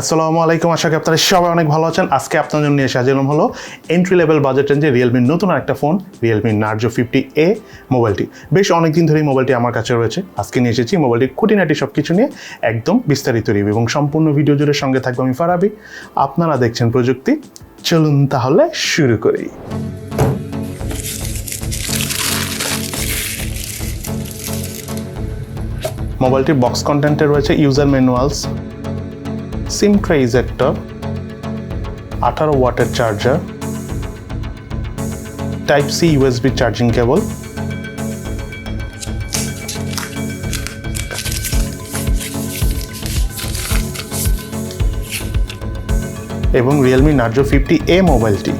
আসসালামু আলাইকুম, আশা করি আপনারা সবাই অনেক ভালো আছেন। আজকে আপনার জন্য নিয়ে এসে হাজির হলো এন্ট্রি লেভেল বাজেট রেঞ্জে রিয়েলমির নতুন একটা ফোন Realme Narzo 50A মোবাইলটি। বেশ অনেকদিন ধরেই মোবাইলটি আমার কাছে রয়েছে। আজকে নিয়ে এসেছি মোবাইলটির খুঁটিনাটি সব কিছু নিয়ে একদম বিস্তারিত রিভিউ এবং সম্পূর্ণ ভিডিও জুড়ে সঙ্গে থাকবো আমি ফারাবি। আপনারা দেখছেন প্রযুক্তি। চলুন তাহলে শুরু করি। মোবাইলটির বক্স কন্টেন্টে রয়েছে user manuals, SIM tray ejector, 18 ওয়াটের charger, type C USB charging cable, এবং Realme Narzo 50A মোবাইলটি।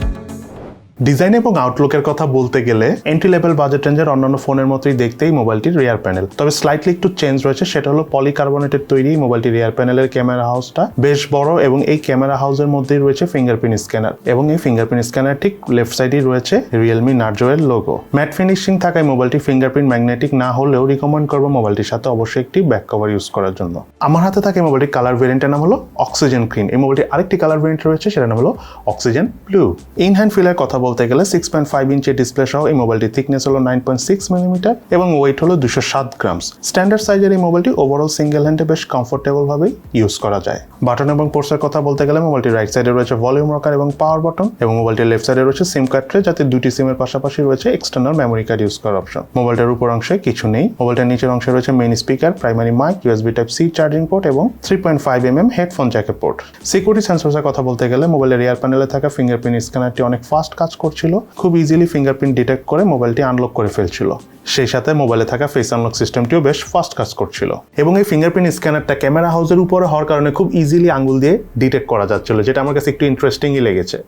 ডিজাইন এবং আউটলুকের কথা বলতে গেলে এন্ট্রি লেভেল বাজেট রেঞ্জের অন্যান্য ফোনের মতোই দেখতেই মোবাইলটির রিয়ার প্যানেল, তবে স্লাইটলি একটু চেঞ্জ রয়েছে। সেটা হলো পলিকার্বনেটের তৈরি মোবাইলটির রিয়ার প্যানেলের ক্যামেরা হাউসটা বেশ বড় এবং এই ক্যামেরা হাউসের মধ্যেই রয়েছে ফিঙ্গারপ্রিন্ট স্ক্যানার এবং এই ফিঙ্গারপ্রিন্ট স্ক্যানার ঠিক লেফট সাইডেই রয়েছে Realme Narzo এর লোগো। ম্যাট ফিনিশিং থাকায় মোবাইলটি ফিঙ্গারপ্রিন্ট ম্যাগনেটিক না হলেও রিকমেন্ড করবো মোবাইলটির সাথে অবশ্যই একটি ব্যাক কভার ইউজ করার জন্য। আমার হাতে থাকে মোবাইলটির কালার ভেরিয়েন্টের নাম হলো অক্সিজেন গ্রিন। এই মোবাইলটির আরেকটি কালার ভেরিয়েন্ট রয়েছে, সেটার নাম হলো অক্সিজেন ব্লু। ইন হ্যান্ড ফিলের কথা বলতে গেলে 6.5 ইঞ্চি ডিসপ্লে সহ এই মোবাইলটির থিকনেস হলো 9.6 মিলিমিটার এবং ওয়েট হলো 207 গ্রামস। স্ট্যান্ডার্ড সাইজের এই মোবাইলটি ওভারঅল সিঙ্গেল হ্যান্ডে বেশ কমফোর্টেবল ভাবেই ইউজ করা যায়। বাটন এবং পোর্টসের কথা বলতে গেলে মোবাইলটির রাইট সাইডে রয়েছে ভলিউম রকার এবং পাওয়ার বাটন এবং মোবাইলটির লেফট সাইডে রয়েছে সিম কার্ড ট্রে, যাতে দুটি সিমের পাশাপাশি রয়েছে এক্সটার্নাল মেমোরি কার্ড ইউজ করার অপশন। মোবাইলটার উপর অংশে কিছু নেই। মোবাইলটার নিচের অংশে রয়েছে main speaker, primary mic, USB type C charging port এবং 3.5mm headphone jacket port. Security সেন্সরের কথা বলতে গেলে মোবাইলের রিয়ার প্যানেলে থাকা ফিঙ্গারপ্রিন্ট স্ক্যানারটি অনেক ফাস্ট কাজ করছিল, খুব ইজিলি ফিঙ্গারপ্রিন্ট ডিটেক্ট করে মোবাইলটি আনলক করে ফেলছিল। সেই সাথে মোবাইলে থাকা ফেস আনলক সিস্টেমটিও বেশ ফাস্ট কাজ করছিল এবং এই ফিঙ্গারপ্রিন্ট স্ক্যানারটা ক্যামেরা হাউসের উপরে হওয়ার কারণে খুব ইজিলি আঙ্গুল দিয়ে ডিটেক্ট করা যাচ্ছিল, যেটা আমার কাছে একটু ইন্টারেস্টিংই লেগেছে।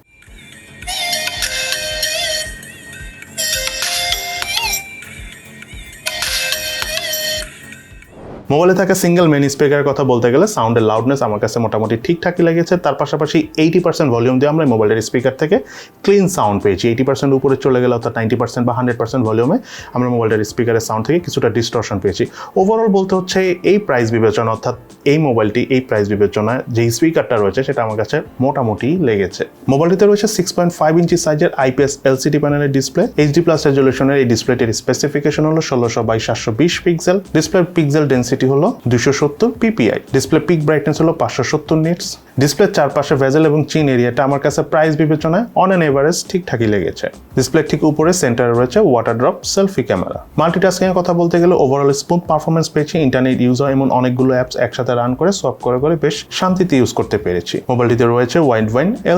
মোবাইলে থাকা সিঙ্গেল মেইন স্পিকারের কথা বলতে গেলে সাউন্ডের লাউডনেস আমার কাছে মোটামুটি ঠিকঠাকই লেগেছে। তার পাশাপাশি 80% ভলিউম দিয়ে আমরা মোবাইলের স্পিকার থেকে ক্লিন সাউন্ড পেয়েছি। 80% উপরে চলে গেলে অর্থাৎ 90% বা 100% ভলিউমে আমরা মোবাইলের স্পিকারের সাউন্ড থেকে কিছুটা ডিস্টরশন পেয়েছি। ওভারঅল বলতে হচ্ছে এই প্রাইস বিবেচনা, অর্থাৎ এই মোবাইলটি এই প্রাইস বিবেচনায় যে স্পিকারটা রয়েছে সেটা আমার কাছে মোটামুটি লেগেছে। মোবাইলটিতে রয়েছে 6.5 ইঞ্চি সাইজের IPS LCD প্যানেলের ডিসপ্লে। HD+ রেজলিউশনের এই ডিসপ্লেটির স্পেসিফিকেশন হলো 16x720 পিক্সেল। ডিসপ্লের পিক্সেল ডেন্সিটি হলো 270 ppi। ডিসপ্লে পিক ব্রাইটনেস হলো 570 নিটস। ডিসপ্লের চারপাশে ভেজেল এবং চিন এরিয়াটা আমার কাছে প্রাইস বিবেচনায় অন এন এভারেজ ঠিকঠাকই লেগেছে। ডিসপ্লে ঠিক উপরে সেন্টারে রয়েছে water drop selfie camera. Multitasking এর কথা বলতে গেলে ওভারঅল স্মুথ পারফরমেন্স পেয়েছি। ইন্টারনেট ইউজার এমন অনেকগুলো অ্যাপস একসাথে রান করে সব করে বেশ শান্তিতে ইউজ করতে পেরেছি। মোবাইলটিতে রয়েছে ওয়াইড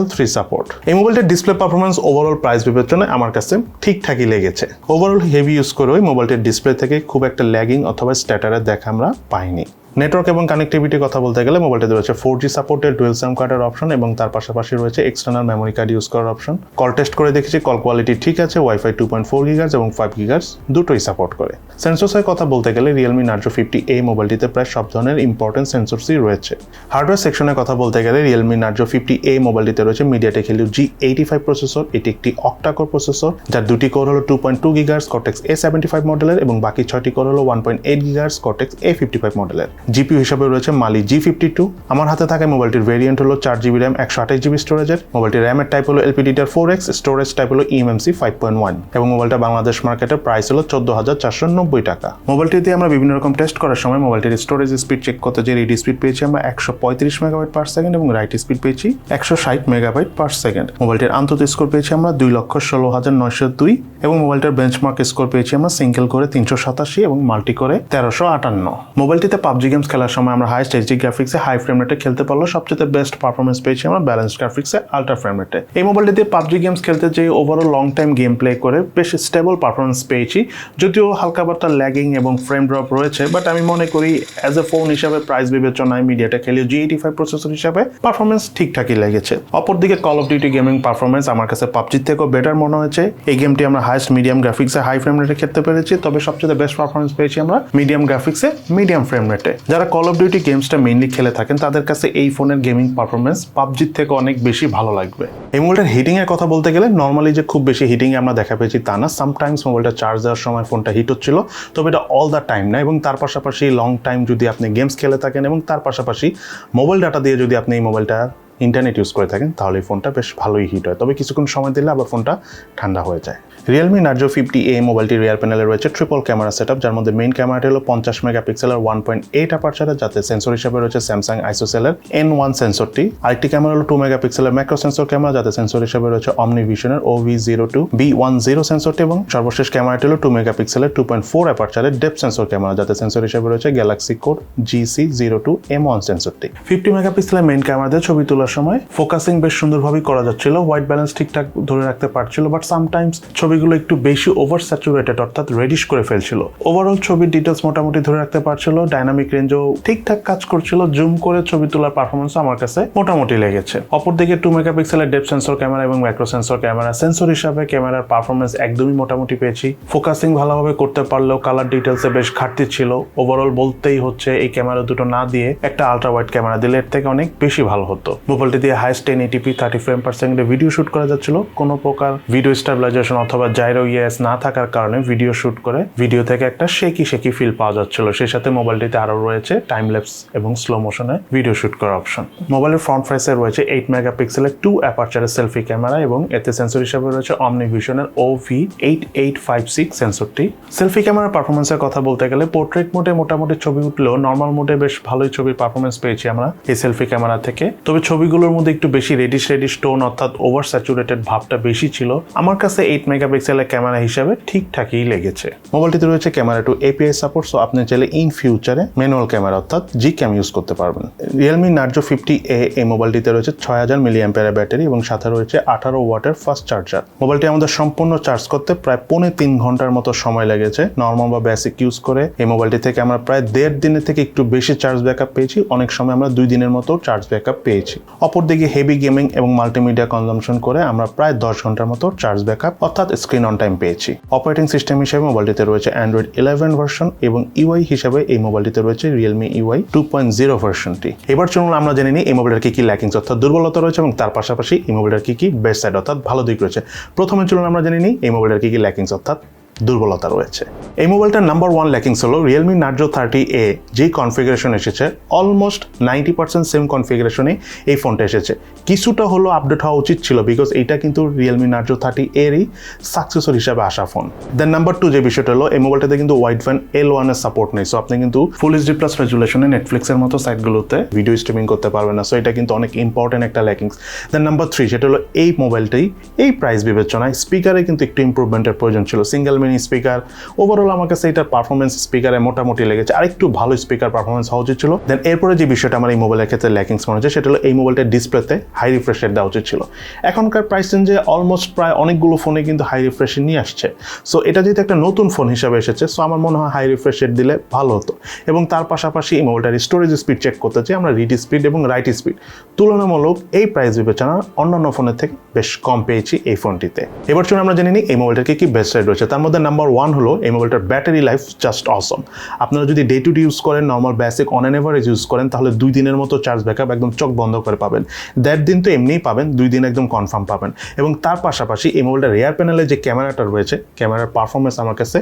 L3 সাপোর্ট। এই মোবাইলটির ডিসপ্লে পারফরমেন্স ওভারঅল প্রাইস বিবেচনায় আমার কাছে ঠিকঠাকই লেগেছে। ওভারঅল হেভি ইউজ করে ওই মোবাইলটির ডিসপ্লে থেকে খুব একটা ল্যাগিং অথবা স্ট্যাটারের দেখা আমরা পাইনি। নেটওয়ার্ক এবং কানেক্টিভিটির কথা বলতে গেলে মোবাইলটিতে রয়েছে 4G সাপোর্টেড ডুয়েল সিম কার্ডের অপশন এবং তার পাশাপাশি রয়েছে এক্সটার্নাল মেমোরি কার্ড ইউজ করার অপশন। কল টেস্ট করে দেখেছি, কল কোয়ালিটি ঠিক আছে। ওয়াইফাই 2.4 GHz এবং 5 GHz দুটোই সাপোর্ট করে। সেন্সরসের কথা বলতে গেলে Realme Narzo 50A মোবাইলটিতে প্রায় সব ধরনের ইম্পর্টেন্ট সেন্সরসই রয়েছে। হার্ডওয়্যার সেকশনের কথা বলতে গেলে Realme Narzo 50A মোবাইলটিতে রয়েছে মিডিয়াটেক Helio G85 প্রসেসর। এটি একটি অক্টা-কোর প্রসেসর, যার দুটি কোর হলো 2.2 GHz Cortex A75 মডেলের এবং বাকি 6টি কোর হলো 1.8 GHz Cortex A55 মডেলের। জিপিইউ হিসাবে রয়েছে মালি G52। আমার হাতে থাকা মোবাইলটির ভেরিয়েন্ট হলো 4GB RAM 128GB স্টোরেজের। মোবাইলটির র্যামের টাইপ হলো LPDDR4X, স্টোরেজ টাইপ হলো eMMC 5.1 এবং মোবাইলটা বাংলাদেশ মার্কেটের প্রাইস হলো 14,490 টাকা। মোবাইলটি দিয়ে আমরা বিভিন্ন রকম টেস্ট করার সময় মোবাইলটির স্টোরেজ স্পিড চেক করতে যে রিড স্পিড পেয়েছি আমরা 135 MB/s এবং রাইট স্পিড পেয়েছি 160 MB/s। মোবাইলটির আন্তঃ স্কোর পেয়েছি আমরা 2,16,902 এবং মোবাইলটার বেঞ্চমার্ক স্কোর পেয়েছি আমরা সিঙ্গেল করে 387 এবং মাল্টি করে 1358। মোবাইলটিতে পাবজি গেমস খেলার সময় আমরা হাইস্ট এইচডি গ্রাফিক্সে হাই ফ্রেম রেটে খেলতে পারলেও সবচেয়ে বেস্ট পারফরমেন্স পেয়েছি আমরা ব্যালেন্সড গ্রাফিক্সে আল্ট্রা ফ্রেম রেটে। এই মোবাইলটি দিয়ে পাবজি গেমস খেলতে যে overall long time game play করে বেশ স্টেবল পারফরমেন্স পেয়েছি, যদিও হালকা বার্তা ল্যাগিং এবং ফ্রেম ড্রপ রয়েছে, বাট আমি মনে করি অ্যাজ এ ফোন হিসাবে প্রাইস বিবেচনায় মিডিয়াটেক Helio G85 প্রসেসর হিসাবে পারফরমেন্স ঠিকঠাকই লেগেছে। অপরদিকে call of duty gaming performance আমার কাছে পাবজির থেকেও বেটার মনে হয়েছে। এই গেমটি আমরা হাইস্ট মিডিয়াম গ্রাফিক্সে হাই ফ্রেম রেটে খেলতে পেরেছি, তবে সবচেয়ে বেস্ট পারফরমেন্স পেয়েছি আমরা মিডিয়াম গ্রাফিক্সে মিডিয়াম ফ্রেম রেটে। যারা কল অফ ডিউটি গেমসটা মেইনলি খেলে থাকেন তাদের কাছে এই ফোনের গেমিং পারফরমেন্স পাবজির থেকে অনেক বেশি ভালো লাগবে। এই মোবাইলটার হিটিংয়ের কথা বলতে গেলে নর্মালি যে খুব বেশি হিটিংয়ে আমরা দেখা পেয়েছি তা না, সামটাইমস মোবাইলটা চার্জ দেওয়ার সময় ফোনটা হিট হচ্ছিল, তবে এটা অল দ্য টাইম না। এবং তার পাশাপাশি লং টাইম যদি আপনি গেমস খেলে থাকেন এবং তার পাশাপাশি মোবাইল ডাটা দিয়ে যদি আপনি এই মোবাইলটা ইন্টারনেট ইউজ করে থাকেন তাহলে এই ফোনটা বেশ ভালোই হিট হয়, তবে কিছুক্ষণ সময় দিলে আবার ফোনটা ঠান্ডা হয়ে যায়। Realme Narzo 50A মোবাইলটি রিয়ার প্যানেলে রয়েছে ট্রিপল ক্যামেরা সেটআপ, যার মধ্যে মেইন ক্যামেরাটি হলো 50 মেগাপিক্সেলের 1.8 অ্যাপারচারের, যাতে সেন্সর হিসেবে রয়েছে স্যামসাং আইসোসেলের N1 সেন্সরটি। আরেকটি ক্যামেরা হলো 2 মেগাপিক্সেলের ম্যাক্রো সেন্সর ক্যামেরা, যাতে সেন্সর হিসেবে রয়েছে অমনিভিশনের OV02B10 সেন্সরটি, এবং সর্বশেষ ক্যামেরাটি হলো 2 মেগাপিক্সেলের 2.4 অ্যাপারচারের ডেপথ সেন্সর ক্যামেরা, যাতে সেন্সর হিসেবে রয়েছে গ্যালাক্সি কোড GC02M1 সেন্সরটি। 50 মেগাপিক্সেলের মেইন ক্যামেরা দিয়ে ছবি তোলার সময় ফোকাসিং বেশ সুন্দরভাবেই করা যাচ্ছিল, হোয়াইট ব্যালেন্স ঠিকঠাক ধরে রাখতে পারছিল, বাট সামটাইমস ছবিগুলো একটু বেশি ওভার স্যাচুরেটেড অর্থাৎ রেডিশ করে ফেলছিল। ওভারঅল ছবির ডিটেলস মোটামুটি ধরে রাখতে পারছিল, ডাইনামিক রেঞ্জও ঠিকঠাক কাজ করছিল, জুম করে ছবি তোলার পারফরমেন্স আমার কাছে মোটামুটি লেগেছে। অপরদিকে 2 মেগাপিক্সেলের ডেপথ সেন্সর ক্যামেরা এবং ম্যাক্রো সেন্সর ক্যামেরা, সেন্সর হিসাবে ক্যামেরার পারফরমেন্স একদমই মোটামুটি পেয়েছি। ফোকাসিং ভালোভাবে করতে পারলেও কালার ডিটেলসে বেশ ঘাটতি ছিল। ওভারঅল বলতেই হচ্ছে এই ক্যামেরা দুটো না দিয়ে একটা আলট্রা ওয়াইড ক্যামেরা দিলে এর থেকে অনেক বেশি ভালো হতো। মোবাইলটি দিয়ে হাইস্ট 1080p 30 ফ্রেম পার সেকেন্ডে ভিডিও শুট করা যাচ্ছিল, কোনো প্রকার ভিডিও স্টেবিলাইজেশন অথবা জাইরো ইএস না থাকার কারণে ভিডিও শুট করে ভিডিও থেকে একটা শেকি ফিল পাওয়া যাচ্ছিল। সেই সাথে মোবাইলটিতে আরও রয়েছে টাইম ল্যাপস এবং স্লো মোশনে ভিডিও শুট করার অপশন। মোবাইলের ফ্রন্ট ফেসে রয়েছে 8 মেগাপিক্সেলের 2 অ্যাপারচারের সেলফি ক্যামেরা এবং এতে সেন্সর হিসেবে রয়েছে অমনিভিশনের OV8856 সেন্সরটি। সেলফি ক্যামেরার পারফরমেন্সের কথা বলতে গেলে পোর্ট্রেট মোডে মোটামুটি ছবি উঠলেও নর্মাল মোডে বেশ ভালোই ছবির পারফরমেন্স পেয়েছি আমরা এই সেলফি ক্যামেরা থেকে। তবে ছবিগুলোর মধ্যে একটু বেশি রেডিশ টোন অর্থাৎ ওভার স্যাচুরেটেড ভাবটা বেশি ছিল। আমার কাছে 8 মেগাপিক্সেলের ক্যামেরা হিসেবে ঠিকঠাকই লেগেছে। মোবাইলটিতে রয়েছে camera two API support, so আপনি চাইলে ইন ফিউচারে ম্যানুয়াল ক্যামেরা অর্থাৎ Gcam ইউজ করতে পারবেন। Realme Narzo 50A এই মোবাইলটিতে রয়েছে 6000 মিলিঅ্যাম্পিয়ারের ব্যাটারি এবং সাথে রয়েছে 18 ওয়াটের ফাস্ট চার্জার। মোবাইলটি আমাদের সম্পূর্ণ চার্জ করতে প্রায় 3.5 ঘন্টার মতো সময় লেগেছে। নর্মাল বা বেসিক ইউজ করে এই মোবাইলটি থেকে আমরা প্রায় 1.5 দিনের থেকে একটু বেশি চার্জ ব্যাকআপ পেয়েছি, অনেক সময় আমরা 2 দিনের মতো চার্জ ব্যাকআপ পেয়েছি। অপরদিকে হেভি গেমিং এবং মাল্টিমিডিয়া কনজাম্পশন করে আমরা প্রায় 10 ঘন্টার মতো চার্জ ব্যাকআপ অর্থাৎ স্ক্রিন অন টাইম পেয়েছি। অপারেটিং সিস্টেম হিসেবে মোবাইলটিতে রয়েছে Android 11 ভার্সন এবং UI হিসেবে এই মোবাইলটিতে রয়েছে Realme UI 2.0 ভার্সনটি। এবার চলুন আমরা জেনে নিই এই মোবাইলের কি ল্যাকিংস অর্থাৎ দুর্বলতা রয়েছে এবং তার পাশাপাশি এই মোবাইলের কি বেস্ট সাইড অর্থাৎ ভালো দিক রয়েছে। প্রথমে চলুন আমরা জেনে নিই এই মোবাইলের কি ল্যাকিংস অর্থাৎ দুর্বলতা রয়েছে। এই মোবাইলটার নাম্বার 1 ল্যাকিংস হলো Realme Narzo 30A যে কনফিগারেশন এসেছে অলমোস্ট 90% সেম কনফিগারেশনে এই ফোনটা এসেছে। কিছুটা হলো আপডেট হওয়া উচিত ছিল, বিকজ এইটা কিন্তু Realme Narzo 30A-রই সাকসেসর হিসাবে আসা ফোন। দেন নাম্বার 2 যে বিষয়টা হলো এই মোবাইলটাতে কিন্তু ওয়াইড ব্যান্ড L1 এর সাপোর্ট নেই, সো আপনি কিন্তু ফুল এইচডি প্লাস রেজুলেশনে নেটফ্লিক্সের মতো সাইটগুলোতে ভিডিও স্ট্রিমিং করতে পারবেন না, সো এটা কিন্তু অনেক ইম্পর্টেন্ট একটা ল্যাকিংস। দেন নাম্বার 3 সেটা হলো এই মোবাইলটাই এই প্রাইস বিবেচনায় স্পিকারে কিন্তু একটু ইম্প্রুভমেন্টের প্রয়োজন ছিল। সিঙ্গেল মিনি স্পিকার, ওভারঅল আমার কাছে এটার পারফরমেন্স স্পিকারে মোটামুটি লেগেছে, আরেকটু ভালো স্পিকার পারফরমেন্স হওয়া উচিত ছিল। দেন এরপরে যে বিষয়টা আমার এই মোবাইলের ক্ষেত্রে ল্যাকিংস মনে হচ্ছে সেটা হলো এই মোবাইলটার ডিসপ্লেতে হাই রিফ্রেশ রেট দেওয়া উচিত ছিল। এখনকার প্রাইস রেঞ্জে অলমোস্ট প্রায় অনেকগুলো ফোনে কিন্তু হাই রিফ্রেশ নিয়ে আসছে, সো এটা যেহেতু একটা নতুন ফোন হিসাবে এসেছে, সো আমার মনে হয় হাই রিফ্রেশ রেট দিলে ভালো হতো। এবং তার পাশাপাশি এই মোবাইলটার স্টোরেজ স্পিড চেক করতে চাই আমরা, রিড স্পিড এবং রাইট স্পিড তুলনামূলক এই প্রাইস বিবেচনা অন্যান্য ফোনের থেকে বেশ কম পেয়েছি এই ফোনটিতে। এবার চলুন আমরা জেনে নিই এই মোবাইলটার কি বেস্ট সাইড রয়েছে। তার মধ্যে নাম্বার 1 হলো এই মোবাইলটার ব্যাটারি লাইফ জাস্ট অসম। আপনারা যদি ডে টু ডে ইউজ করেন, normal basic on an average use করেন, তাহলে 2 দিনের মতো চার্জ ব্যাকআপ একদম চোখ বন্ধ করে পাবেন। 1.5 দিন তো এমনিই পাবেন, 2 দিন একদম কনফার্ম পাবেন। এবং তার পাশাপাশি এই মোবাইলটার রিয়ার প্যানেলে যে ক্যামেরাটা রয়েছে, ক্যামেরার পারফরমেন্স আমার কাছে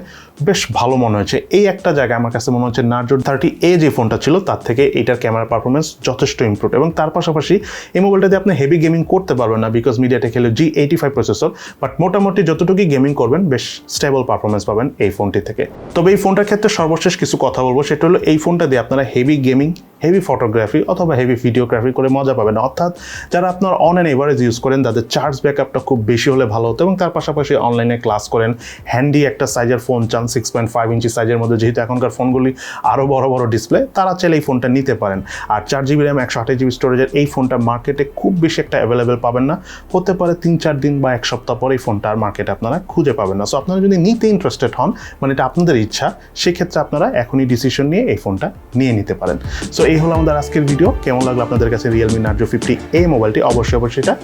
বেশ ভালো মনে হয়েছে। এই একটা জায়গায় আমার কাছে মনে হচ্ছে Narzo 30A যে ফোনটা ছিল তার থেকে এইটার ক্যামেরার পারফরমেন্স যথেষ্ট ইমপ্রুভ। এবং তার পাশাপাশি এই মোবাইলটাতে আপনি হেভি গেমিং করতে পারবেন না, বিকজ মিডিয়াটেক হলো G85 প্রসেসর, বাট মোটামুটি যতটুকু গেমিং করবেন বেশ স্টেবল পারফরমেন্স পাবেন এই ফোনটি থেকে। তবে এই ফোনটার ক্ষেত্রে সর্বশেষ কিছু কথা বলবো, সেটা হলো এই ফোনটা দিয়ে আপনারা হেভি গেমিং, হেভি ফটোগ্রাফি অথবা হেভি ভিডিওগ্রাফি করে মজা পাবেন। অর্থাৎ যারা আপনার অন অ্যান এভারেজ ইউজ করেন তাদের চার্জ ব্যাকআপটা খুব বেশি হলে ভালো হতো। এবং তার পাশাপাশি অনলাইনে ক্লাস করেন, হ্যান্ডি একটা সাইজের ফোন চান 6.5 ইঞ্চি সাইজের মধ্যে, যেহেতু এখনকার ফোনগুলি আরও বড় বড় ডিসপ্লে, তারা চাইলে এই ফোনটা নিতে পারেন। আর 4GB র্যাম 128GB স্টোরেজের এই ফোনটা মার্কেটে খুব বেশি একটা অ্যাভেলেবেল পাবেন না, হতে পারে 3-4 দিন বা 1 সপ্তাহ পরে এই ফোনটা আর মার্কেটে আপনারা খুঁজে পাবেন না। সো আপনারা যদি নিতে ইন্টারেস্টেড হন, মানে এটা আপনাদের ইচ্ছা, সেক্ষেত্রে আপনারা এখনই ডিসিশন নিয়ে এই ফোনটা নিয়ে নিতে পারেন। সো এই হলো আমাদের আজকের ভিডিও। কেমন লাগলো আপনাদের কাছে Realme Narzo 50A মোবাইলটি অবশ্যই এটা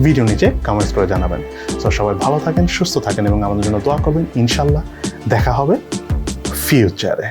ভিডিও নিচে কমেন্টস করে জানাবেন। সো সবাই ভালো থাকেন, সুস্থ থাকেন এবং আমাদের জন্য দোয়া করবেন। ইনশাল্লাহ দেখা হবে ফিউচারে।